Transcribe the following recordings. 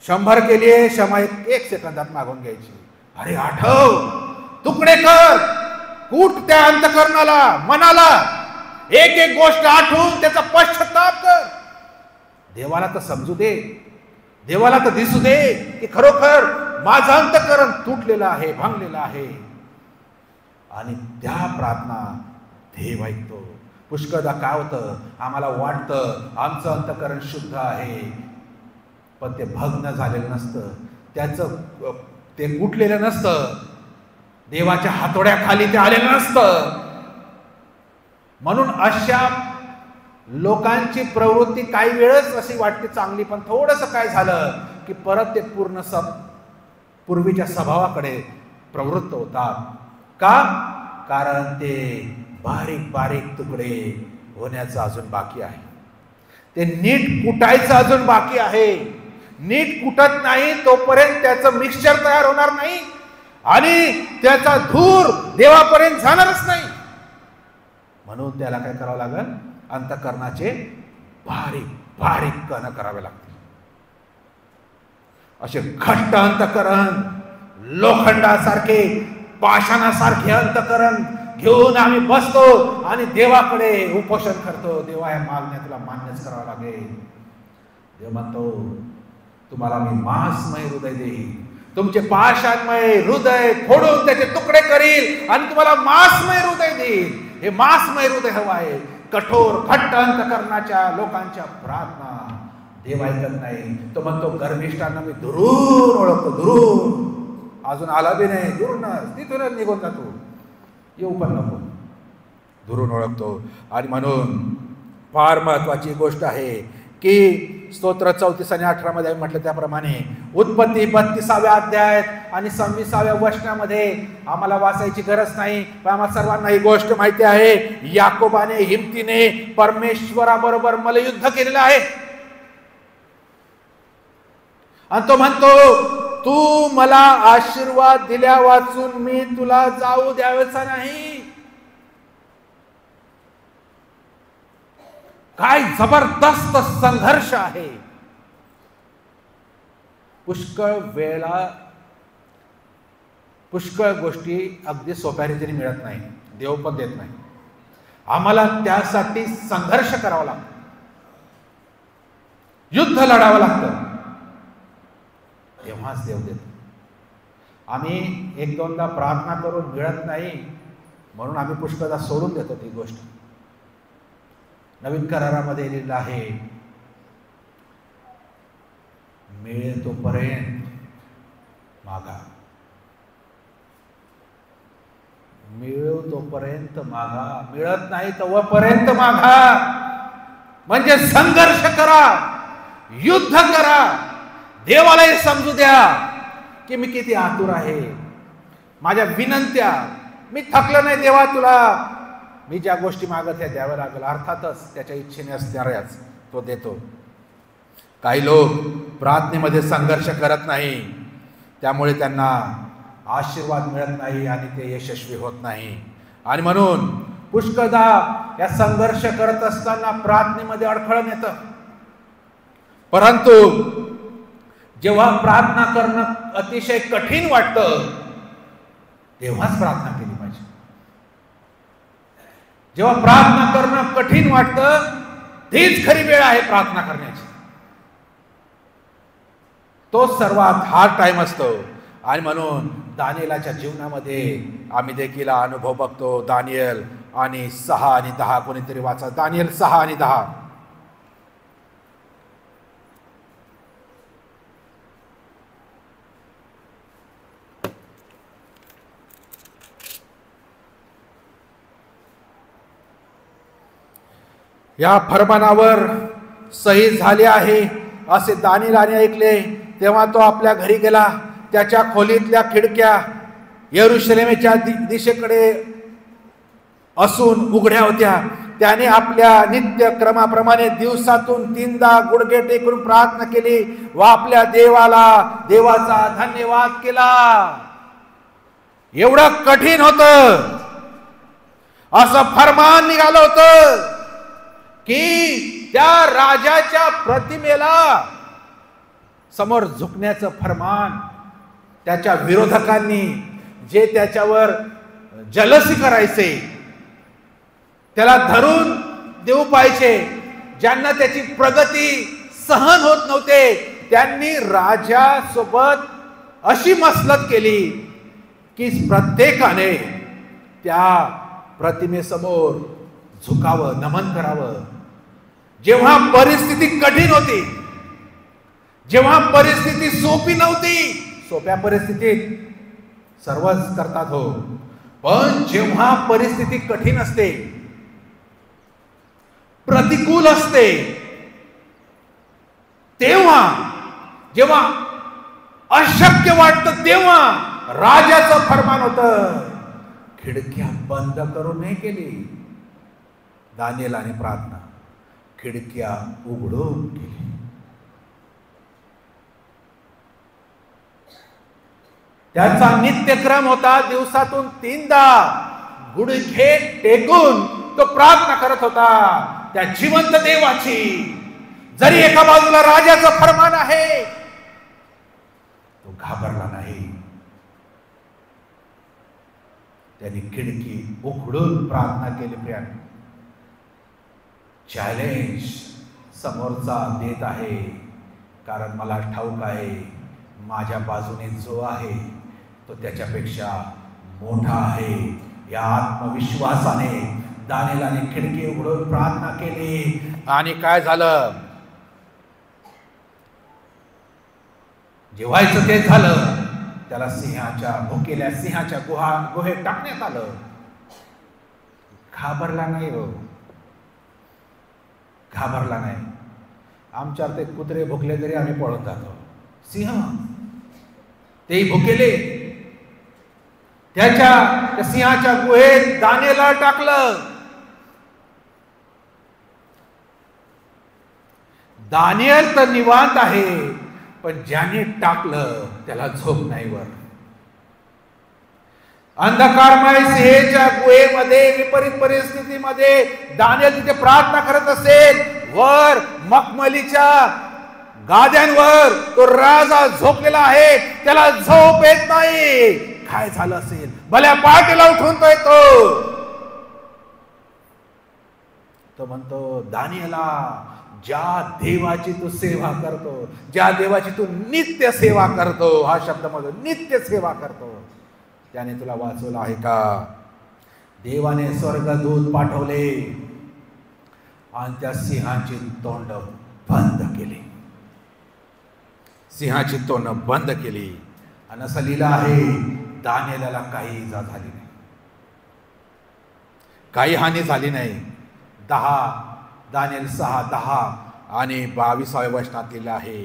100 केलीये, क्षमा 1 सेकंदात मागून घ्यायची. अरे आठव, तुकडे कर, कूट त्या अंतःकरणाला, मनाला. एक एक गोष्ट आठवून त्याचा पश्चाताप कर. देवाला तर समजू दे, देवाला तर दिसू दे की खरोखर माझं अंतःकरण तुटलेलं आहे, भांगलेलं आहे. आणि त्या प्रार्थना देव ऐकतो. पुष्कळदा काय होतं, आम्हाला वाटतं आमचं अंतःकरण शुद्ध आहे, पण ते भग्न झालेलं नसतं, त्याचं ते कुटलेलं नसतं, देवाच्या हातोड्याखाली ते आलेलं नसतं. म्हणून अशा लोकांची प्रवृत्ती काही वेळच अशी वाटते चांगली, पण थोडंसं काय झालं की परत ते पूर्वीच्या स्वभावाकडे प्रवृत्त होतात. का? कारण ते बारीक बारीक तुकडे होण्याचं अजून बाकी आहे, ते नीट कुटायचं अजून बाकी आहे. नीट कुटत नाही तोपर्यंत त्याचं मिक्सचर तयार होणार नाही आणि त्याचा धूर देवापर्यंत जाणारच नाही. म्हणून त्याला काय करावं लागेल, अंतःकरणाचे बारीक बारीक कण करावे लागतील. असे घट्ट अंतःकरण, लोखंडासारखे, पाषाणासारखे अंतःकरण घेऊन आम्ही बसतो आणि देवाकडे उपोषण करतो. देवा या मागण्या तुला मान्यच करावं लागेल. देव म्हणतो तुम्हाला मी मांसमय हृदय देईन, तुमचे पाषाणमय हृदय फोडून त्याचे तुकडे करील आणि तुम्हाला मांसमय हृदय देईल. हे मांसमय हृदय हवं आहे. कठोर घट्ट अंतःकरणाच्या लोकांच्या प्रार्थना देव ऐकत नाही. तो म्हणतो गर्भिष्ठांना मी दुरून ओळखतो, दुरून, अजून आला बी नाही, दुरूनच तिथूनच निघून जातो, येऊ पण नको, दुरून ओळखतो. आणि म्हणून फार महत्वाची गोष्ट आहे की स्तोत्र 34 आणि 18 मध्ये म्हटलं त्याप्रमाणे उत्पत्ती 32व्या अध्यायात आणि 26व्या वचनामध्ये आम्हाला वाचायची गरज नाही, पण आम्हाला सर्वांना ही गोष्ट माहिती आहे. याकोबाने हिमतीने परमेश्वराबरोबर मल्लयुद्ध केलेलं आहे आणि तो म्हणतो तू मला आशीर्वाद दिल्या वाचून मी तुला जाऊ द्यायचा नाही. काय जबरदस्त संघर्ष आहे. पुष्कळ गोष्टी अगदी सोप्या रीतीने मिळत नाही, देव पण देत नाही. आम्हाला त्यासाठी संघर्ष करावा लागतो, युद्ध लढावं लागतं, तेव्हाच देव देतो. आम्ही 1-2दा प्रार्थना करून मिळत नाही म्हणून आम्ही पुष्कळदा सोडून देतो ती गोष्ट. नवीन करारामध्ये लिहिलं आहे मिळेल तोपर्यंत मागा, मिळू तोपर्यंत मागा, मिळत नाही तोपर्यंत मागा. म्हणजे संघर्ष करा, युद्ध करा. देवालाही समजू द्या की मी किती आतुर आहे, माझ्या विनंत्या, मी थकलो नाही देवा, तुला मी ज्या गोष्टी मागत आहे द्याव्या लागेल. अर्थातच त्याच्या इच्छेने असणाऱ्याच तो देतो. काही लोक प्रार्थनेमध्ये संघर्ष करत नाही, त्यामुळे त्यांना आशीर्वाद मिळत नाही आणि ते यशस्वी होत नाही. आणि म्हणून पुष्कळदा या संघर्ष करत असताना प्रार्थनेमध्ये अडखळण येतं. परंतु जेव्हा प्रार्थना करणं अतिशय कठीण वाटतं तेव्हाच प्रार्थना केली पाहिजे. जेव्हा प्रार्थना करणं कठीण वाटतं तीच खरी वेळ आहे प्रार्थना करण्याची. तो सर्वात हार्ड टाइम असतो. आणि म्हणून दानिएलाच्या जीवनामध्ये आम्ही देखील अनुभव बघतो. दानिएल आणि 6 आणि 10, कोणीतरी वाचा दानिएल 6 आणि 10. या फरमानावर सही झाली आहे असे दानिएलाने ऐकले. तेव्हा तो आपल्या घरी गेला. त्याच्या खोलीतल्या खिडक्या यरूशलेमेच्या दिशेकडे असून उघड्या होत्या. त्याने आपल्या नित्यक्रमाप्रमाणे दिवसातून 3दा गुडघे टेकून प्रार्थना केली व आपल्या देवाचा धन्यवाद केला. एवढं कठीण होतं, असं फरमान निघालं होतं की त्या राजाच्या प्रतिमेला समोर झुकण्याचं फरमान त्याच्या विरोधकांनी जे त्याच्यावर जलसी करायचे, त्याला धरून देऊ पाहिजे, ज्यांना त्याची प्रगती सहन होत नव्हते, त्यांनी राजासोबत अशी मसलत केली की प्रत्येकाने त्या प्रतिमेसमोर झुकावं, नमन करावं. जेव्हा परिस्थिती कठीण होती, जेव्हा परिस्थिती सोपी नव्हती, सोप्या परिस्थितीत सर्वच करतात हो, पण जेव्हा परिस्थिती कठीण असते, प्रतिकूल असते, तेव्हा जेव्हा अशक्य वाटतं, तेव्हा राजाचं फरमान होतं, खिडक्या बंद करून नाही केली. दानिएलाने प्रार्थना खिडक्या उघडून केली. त्याचा नित्यक्रम होता, दिवसातून 3दा गुडघे टेकून तो प्रार्थना करत होता त्या जिवंत देवाची. जरी एका बाजूला राजाचं फरमान आहे, तो घाबरला नाही. त्यांनी खिडकी उघडून प्रार्थना केली. प्रियानो, चॅलेंज समोरचा देत आहे, कारण मला ठाऊक आहे माझ्या बाजूने जो आहे तो त्याच्यापेक्षा मोठा आहे. या आत्मविश्वासाने दानिएलाने खिडकी उघडून प्रार्थना केली. आणि काय झालं? जेव्हायचं ते झालं, त्याला भुकेल्या सिंहाच्या गुहेत टाकण्यात आलं. घाबरला नाही हो, घाबरला नाही. आमच्यावर ते कुत्रे भुकले तरी आम्ही पळून जातो. सिंह तेही भुकेले, त्या सिंहाच्या गुहेत दानिएलला टाकलं. दानिएल तर निवांत आहे, पण ज्याने टाकलं त्याला झोप नाही. वर अंधकारमय सिंहाच्या गुहेमध्ये, विपरीत परिस्थितीमध्ये दानिएल तिथे प्रार्थना करत असेल. वर मखमलीच्या गाद्यांवर तो राजा झोपलेला आहे, त्याला झोप येत नाही. काय झालं असेल? भल्या पहाटेला उठून तो येतो. तो म्हणतो, दानिएला, ज्या देवाची तू सेवा करतो, ज्या देवाची तू नित्य सेवा करतो, हा शब्द मधून नित्य सेवा करतो, त्याने तुला वाचवलं आहे का? देवाने स्वर्गदूत पाठवले आणि त्या सिंहाची तोंड बंद केली. सिंहाची तोंड बंद केली. आणि असं लिहिलं आहे, दानिएलाला काही इजा झाली नाही, काही हानी झाली नाही. दानिएल 6:10 आणि 22व्या वचनात लिहिलं आहे,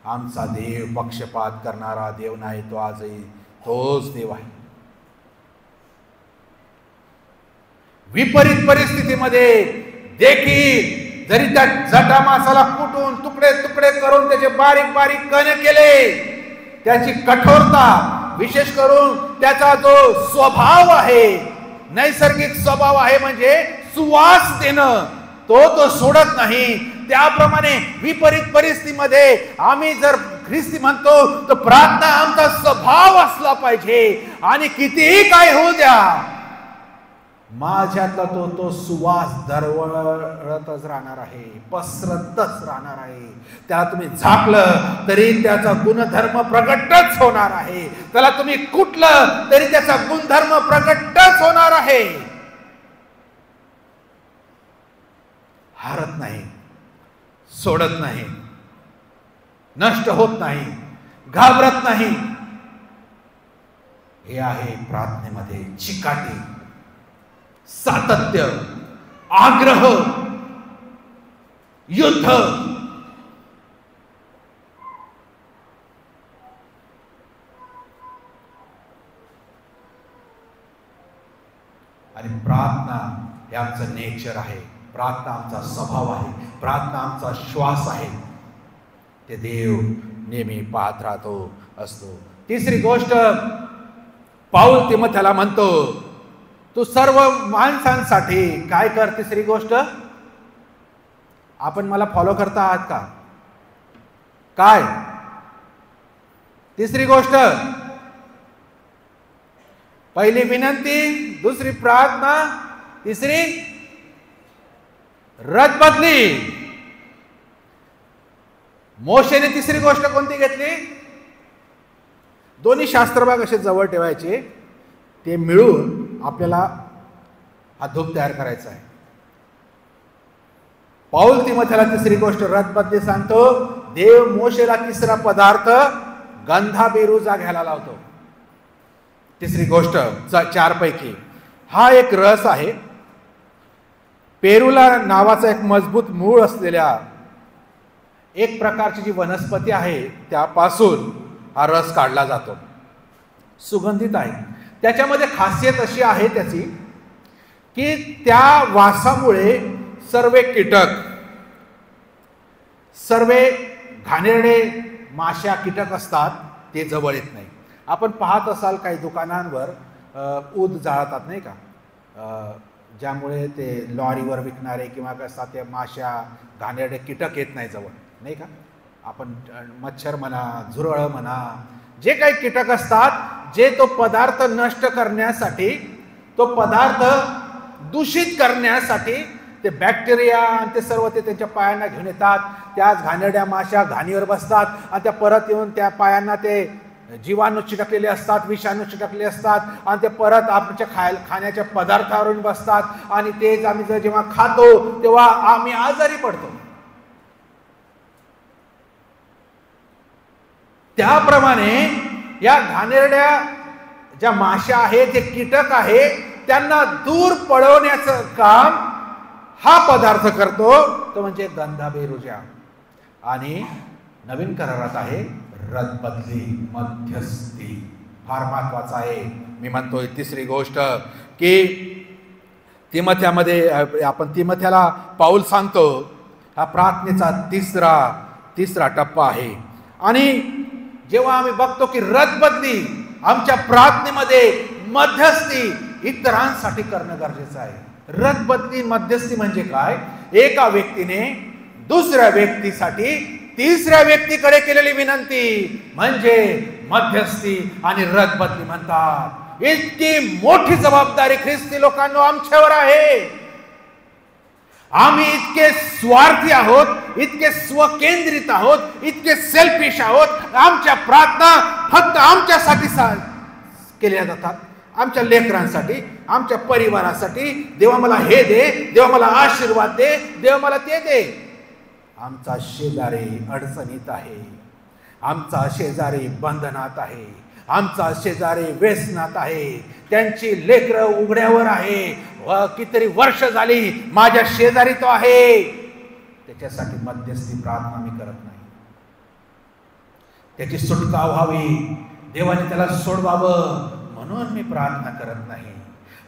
आमचा देव पक्षपात करणारा देव नाही, तो आजही तोच देव आहे. विपरीत परिस्थितीमध्ये देखील जरी त्या जटा मासाला कुटून तुकडे तुकडे करून त्याचे बारीक बारीक कण केले, त्याची कठोरता, विशेष करून त्याचा जो स्वभाव आहे, नैसर्गिक स्वभाव आहे, म्हणजे सुवास देणं, तो सोडत नाही. त्याप्रमाणे विपरीत परिस्थितीमध्ये आम्ही जर ख्रिस्ती म्हणतो, तर प्रार्थना आमचा स्वभाव असला पाहिजे. आणि कितीही काय होऊ द्या, माझ्यातला तो सुवास दरवळतच राहणार आहे, पसरतच राहणार आहे. त्याला तुम्ही झाकलं तरी त्याचा गुणधर्म प्रगटच होणार आहे, त्याला तुम्ही कुटलं तरी त्याचा गुणधर्म प्रगटच होणार आहे. हारत नाही, सोडत नाही, नष्ट होत नाही, घाबरत नाही. हे आहे प्रार्थनेमध्ये चिकाटी, सातत्य, आग्रह, युद्ध. आणि प्रार्थना हे आमचं नेचर आहे, प्रार्थना आमचा स्वभाव आहे, प्रार्थना आमचा श्वास आहे. ते देव नेहमी पाहत राहतो असतो. तिसरी गोष्ट पाऊल तिमोथेला म्हणतो, तू सर्व माणसांसाठी काय कर. तिसरी गोष्ट, आपण मला फॉलो करता आहात का? काय तिसरी गोष्ट, पहिली विनंती, दुसरी प्रार्थना, तिसरी रथबदली. मोशेने तिसरी गोष्ट कोणती घेतली? दोन्ही शास्त्रभाग असे जवळ ठेवायचे, ते मिळून आपल्याला हा धूप तयार करायचा आहे. पाऊल तिमोथेला तिसरी गोष्ट रथबदली सांगतो. देव मोशेला तिसरा पदार्थ गंधाबेरुजा घ्यायला लावतो. तिसरी गोष्ट चार पैकी हा एक रस आहे. पेरुला नावाचा एक मजबूत मूळ असलेल्या एक प्रकारची जी वनस्पती आहे त्यापासून हा रस काढला जातो. सुगंधित आहे. त्याच्यामध्ये खासियत अशी आहे त्याची की त्या वासामुळे सर्व कीटक, सर्व घाणेरडे माश्या कीटक असतात ते जवळ येत नाही. आपण पाहत असाल काही दुकानांवर ऊद जाळतात नाही का, ज्यामुळे ते लॉरीवर विकणारे किंवा कसं ते माश्या घाणेरडे कीटक येत नाही जवळ नाही का. आपण मच्छर म्हणा, झुरळ म्हणा, जे काही कीटक असतात जे तो पदार्थ नष्ट करण्यासाठी, तो पदार्थ दूषित करण्यासाठी ते बॅक्टेरिया आणि ते सर्व ते त्यांच्या पायांना घेऊन येतात. त्याच घाणेरड्या माश्या घाणीवर बसतात आणि त्या परत येऊन त्या पायांना ते जीवाणू चिटकलेले असतात, विषाणू चिटकले असतात आणि ते परत आमच्या खाण्याच्या पदार्थावरून बसतात आणि तेच आम्ही जेव्हा खातो तेव्हा आम्ही आजारी पडतो. त्याप्रमाणे या घाणेरड्या ज्या माश्या आहेत, जे कीटक आहे, त्यांना दूर पळवण्याचं काम हा पदार्थ करतो, तो म्हणजे गंधाबेरुजा. आणि नवीन करारात आहे रथबदली, मध्यस्थी. फार महत्वाचा आहे. मी म्हणतोय तिसरी गोष्ट की तिमोथेमध्ये आपण तिमोथेला पाऊल सांगतो हा प्रार्थनेचा तिसरा टप्पा आहे. आणि जेव्हा आम्ही बघतो की रथबदली आमच्या प्रार्थनेमध्ये मध्यस्थी इतरांसाठी करणं गरजेचं आहे. रथबदली मध्यस्थी म्हणजे काय? एका व्यक्तीने दुसऱ्या व्यक्तीसाठी तिसऱ्या व्यक्तीकडे केलेली विनंती म्हणजे मध्यस्थी आणि रथबदली म्हणतात. इतकी मोठी जबाबदारी ख्रिस्ती लोकांनो आमच्यावर आहे. आम्ही इतके स्वार्थी आहोत, इतके स्वकेंद्रित आहोत, इतके सेल्फिश आहोत. आमच्या प्रार्थना फक्त आमच्यासाठी केल्या जातात, आमच्या लेकरांसाठी, आमच्या परिवारासाठी. देवा मला हे दे, देवा मला आशीर्वाद दे, देवा मला ते दे. आमचा शेजारी अडचणीत आहे, आमचा शेजारी बंधनात आहे, आमचा शेजारी व्यसनात आहे, त्यांची लेकरं उघड्यावर आहे, कितीतरी वर्ष झाली माझ्या शेजारी तो आहे. त्याच्यासाठी मध्यस्थी प्रार्थना मी करत नाही. त्याची सुटका व्हावी, देवाने त्याला सोडवावं म्हणून मी प्रार्थना करत नाही.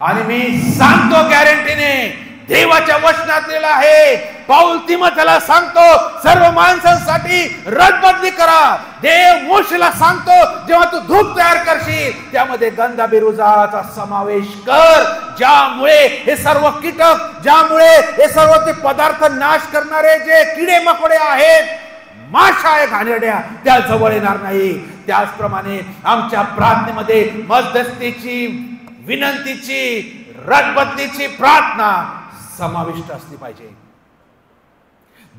आणि मी सांगतो गॅरंटीने, देवाच्या वचनात लिहिलं आहे, पाऊल तिमोथेला सांगतो सर्व माणसांसाठी रथबदली करा. देव मोशेला सांगतो जेव्हा तू धूप तयार करशील त्यामध्ये गंधाबेरुजाचा समावेश कर, ज्यामुळे हे सर्व कीटक, ज्यामुळे हे सर्व ते पदार्थ नाश करणारे जे किडे मकोडे आहेत, माशा आहे घाणेरड्या, त्या जवळ येणार नाही. त्याचप्रमाणे आमच्या प्रार्थनेमध्ये मध्यस्थीची, विनंतीची, रथबदलीची प्रार्थना समाविष्ट असली पाहिजे.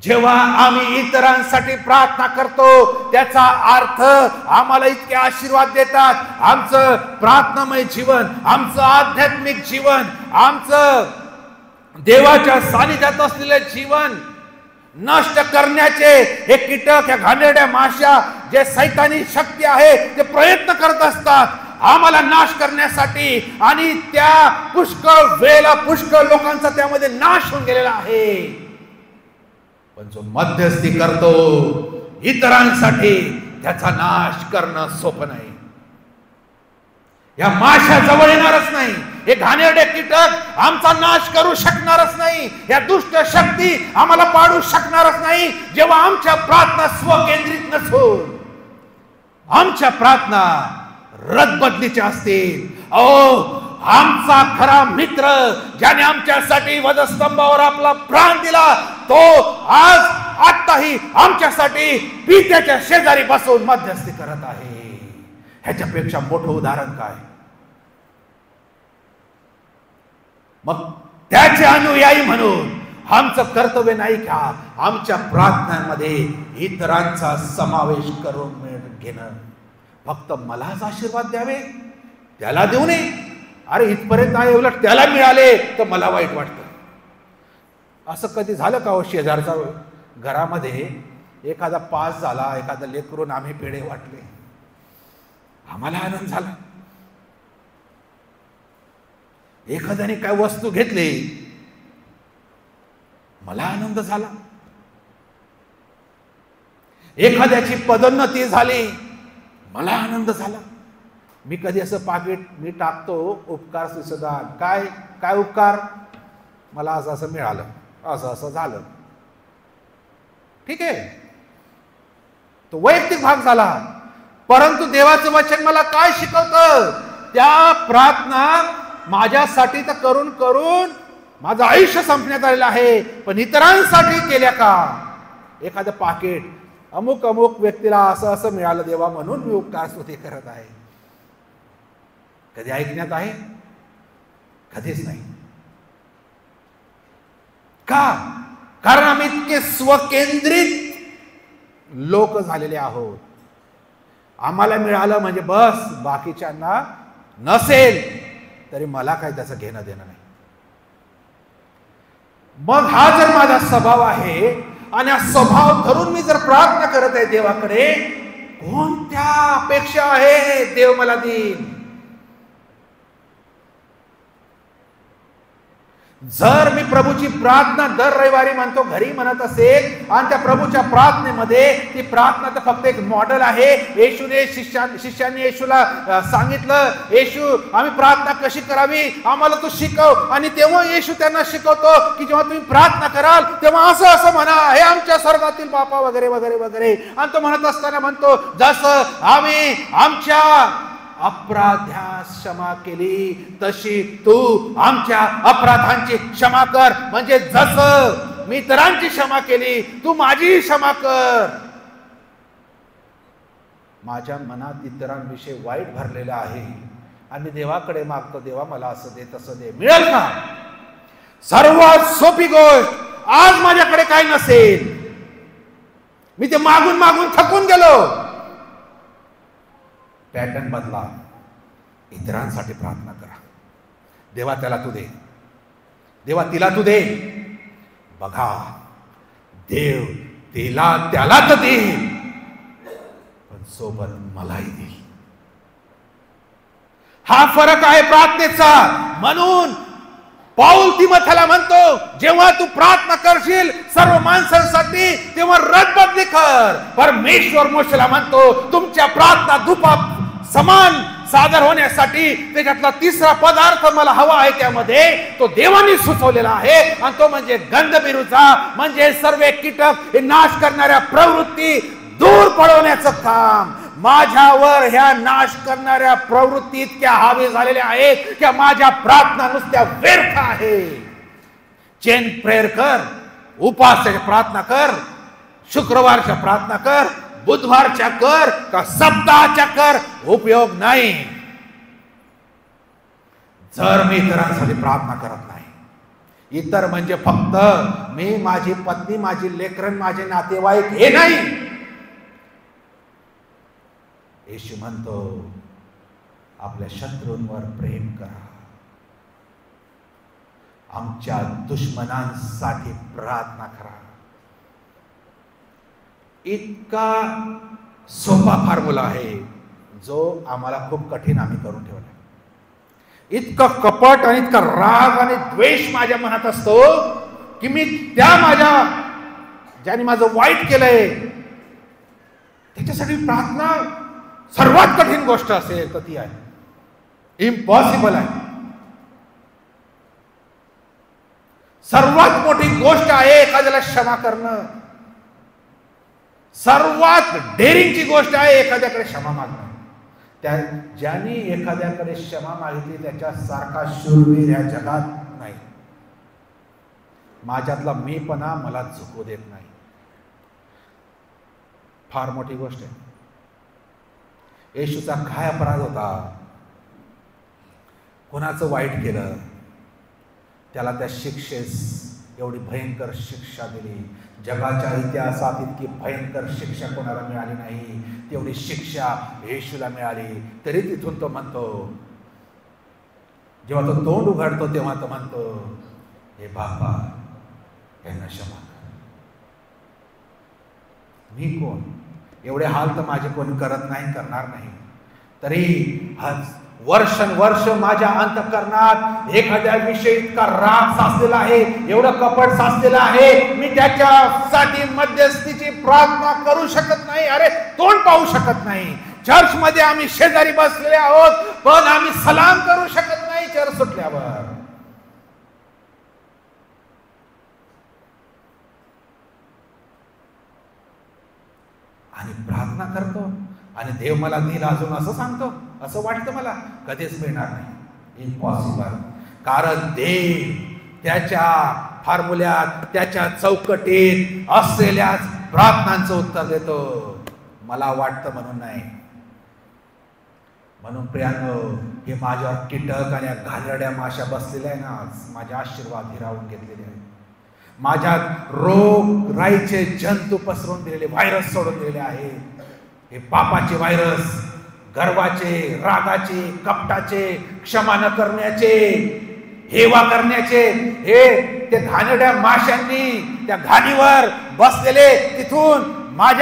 जेव्हा आम्ही इतरांसाठी प्रार्थना करतो त्याचा अर्थ आम्हाला इतके आशीर्वाद देतात. आमचं प्रार्थनामय जीवन, आमचं आध्यात्मिक जीवन, आमचं देवाच्या सानिध्यात असलेले जीवन नष्ट करण्याचे हे कीटक, या घाणेरड्या माश्या, जे सैतानी शक्ती आहे ते प्रयत्न करत असतात आम्हाला नाश करण्यासाठी. आणि त्या पुष्कळ वेळेला पुष्कळ लोकांचा त्यामध्ये नाश होऊन गेलेला आहे. पण जो मध्यस्थी करतो इतरांसाठी, त्याचा नाश करणं सोपं नाही. या माश्या जवळ येणारच नाही, हे घाणेरडे कीटक आमचा नाश करू शकणारच नाही, या दुष्ट शक्ती आम्हाला पाडू शकणारच नाही. जेव्हा आमच्या प्रार्थना स्वकेंद्रित नसून आमच्या प्रार्थना रथबदलीच्या असतील. आमचा खरा मित्र, ज्याने आमच्यासाठी वधस्तंभावर आपला प्राण दिला, तो आताही आमच्यासाठी पित्याच्या शेजारी बसून मध्यस्थी करत आहे. ह्याच्यापेक्षा मोठं उदाहरण काय? मग त्याचे अनुयायी म्हणून आमचं कर्तव्य नाही का आमच्या प्रार्थनांमध्ये इतरांचा समावेश करून घेणं? फक्त मलाच आशीर्वाद द्यावे, त्याला देऊ नये? अरे इथपर्यंत आहे, उलट त्याला मिळाले तर मला वाईट वाटतं. असं कधी झालं का हो? शेजारचा घरामध्ये एखादा पास झाला, एखादा लेकरून आम्ही पेढे वाटले, आम्हाला आनंद झाला. एखाद्याने काय वस्तू घेतली, मला आनंद झाला. एखाद्याची पदोन्नती झाली, मला आनंद झाला. मी कधी असं पाकिट मी टाकतो, उपकार सुसदान. काय काय उपकार? मला असं असं मिळालं, असं असं झालं. ठीक आहे, तो वैयक्तिक भाग झाला. परंतु देवाचं वचन मला काय शिकवतं? त्या प्रार्थना माझ्यासाठी तर करून करून माझं आयुष्य संपण्यात आलेलं आहे, पण इतरांसाठी केल्या का? एखादं पाकिट अमुक अमुक व्यक्तीला असं असं मिळालं देवा, म्हणून मी उपकार स्तुती करत आहे. कधी ऐकण्यात आहे? कधीच नाही. का? कारण आम्ही इतके स्वकेंद्रित लोक झालेले आहोत. आम्हाला मिळालं म्हणजे बस, बाकीच्यांना नसेल तरी मला काय त्याचं घेणं देणं नाही. मग हा जर माझा स्वभाव आहे आणि हा स्वभाव धरून मी जर प्रार्थना करत आहे देवाकडे, कोणत्या अपेक्षा आहे देव मला देईल? जर मी प्रभूची प्रार्थना दर रविवारी म्हणतो, घरी म्हणत असेल, आणि त्या प्रभूच्या प्रार्थनेमध्ये ती प्रार्थना तर फक्त एक मॉडेल आहे. येशूने शिष्यांनी येशूला सांगितलं, येशू आम्ही प्रार्थना कशी करावी आम्हाला तू शिकव. आणि तेव्हा येशू त्यांना शिकवतो की जेव्हा तुम्ही प्रार्थना कराल तेव्हा असं असं म्हणा, हे आमच्या स्वर्गातील बापा वगैरे वगैरे वगैरे. आणि तो म्हणत असताना म्हणतो, जसं आम्ही आमच्या अपराध्यास क्षमा केली तशी तू आमच्या अपराधांची क्षमा कर. म्हणजे जसं मी इतरांची क्षमा केली तू माझी क्षमा कर. माझ्या मनात इतरांविषयी वाईट भरलेलं आहे आणि देवाकडे मागतो, देवा मला असं दे तसं दे. मिळेल का? सर्वात सोपी गोष्ट, आज माझ्याकडे काय नसेल, मी ते मागून मागून थकून गेलो, पॅटर्न बदला, इतरांसाठी प्रार्थना करा. देवा त्याला तू दे, देवा तिला तू दे. बघा, देव तिला त्याला तर दे, पण सोबत मलाही दे. हा फरक आहे प्रार्थनेचा. म्हणून पाऊल तिमोथेला म्हणतो, जेव्हा तू प्रार्थना करशील सर्व माणसांसाठी तेव्हा रदबदली कर. परमेश्वर मोशेला म्हणतो, तुमच्या प्रार्थना धुपा समान सादर होण्यासाठी त्याच्यातला तिसरा पदार्थ मला हवा आहे, त्यामध्ये तो देवाने सुचवलेला आहे, आणि तो म्हणजे गंधबिरूचा, म्हणजे सर्व कीटक हे नाश करणाऱ्या प्रवृत्ती दूर पळवण्याचं काम. माझ्यावर ह्या नाश करणाऱ्या प्रवृत्ती इतक्या हावी झालेल्या आहेत की माझ्या प्रार्थना नुसत्या व्यर्थ आहे. चेन प्रेयर कर, उपासाची प्रार्थना कर, शुक्रवारच्या प्रार्थना कर, बुधवारच्या कर का सप्ताहाच्या कर, उपयोग नाही. जर मी इतरांसाठी प्रार्थना करत नाही, इतर म्हणजे फक्त मी, माझी पत्नी, माझी लेकरं, माझे नातेवाईक हे नाही. येशू म्हणतो, आपल्या शत्रूंवर प्रेम करा, आमच्या दुश्मनांसाठी प्रार्थना करा. इतका सोपा फॉर्म्युला आहे जो आम्हाला खूप कठीण आम्ही करून ठेवला. इतका कपट आणि इतका राग आणि द्वेष माझ्या मनात असतो की मी त्या माझ्या ज्याने माझं वाईट केलंय त्याच्यासाठी प्रार्थना सर्वात कठीण गोष्ट असेल तर ती आहे, इम्पॉसिबल आहे. सर्वात मोठी गोष्ट आहे एखाद्याला क्षमा करणं. सर्वात डेअरिंगची गोष्ट आहे एखाद्याकडे क्षमा मागणं. त्या ज्यांनी एखाद्याकडे क्षमा मागितली त्याच्या सारखा शूरवीर या जगात नाही. माझ्यातला मीपणा मला झुकू देत नाही. फार मोठी गोष्ट आहे. येशूचा काय अपराध होता? कोणाचं वाईट केलं? त्याला त्या शिक्षेस एवढी भयंकर शिक्षा दिली. जगाच्या इतिहासात इतकी भयंकर शिक्षा कोणाला मिळाली नाही तेवढी शिक्षा येशूला मिळाली. तरी तिथून तो म्हणतो, जेव्हा तो तोंड उघडतो तेव्हा तो म्हणतो, हे बाबा यांना क्षमा कर. मी कोण? एवढे हाल तर माझे कोण करत नाही, करणार नाही. तरी वर्ष माझ्या अंतःकरणात एखाद्या विषयी इतका राग साचलेला आहे, एवढं कपट साचलेलं आहे, मी त्याच्यासाठी मध्यस्थीची प्रार्थना करू शकत नाही. अरे तोंड पाहू शकत नाही. चर्च मध्ये आम्ही शेजारी बसलेले आहोत, पण आम्ही सलाम करू शकत नाही चर्च सुटल्यावर. आणि प्रार्थना करतो आणि देव मला देईल अजून असं सांगतो, असं वाटतं मला कधीच मिळणार नाही. इम्पॉसिबल. कारण देव त्याच्या फॉर्म्युल्यात, त्याच्या चौकटीत असलेल्याच प्रार्थनांचं उत्तर देतो. मला वाटतं म्हणून नाही. म्हणून प्रियांनो, हे माझ्यावर कीटक आणि घाणेरड्या माशा बसलेल्या आहे ना, माझे आशीर्वाद हिरावून घेतलेले आहेत. माझ्यात रोग राईचे जंतू पसरून दिलेले, व्हायरस सोडून दिलेले आहे. हे पापाचे व्हायरस, गर्वाचे, रागाचे, कपटाचे, क्षमा न करण्याचे, हेवा करण्याचे, हे ते घाणेरड्या माशांनी त्या घाणीवर बसलेले तिथून माझ्या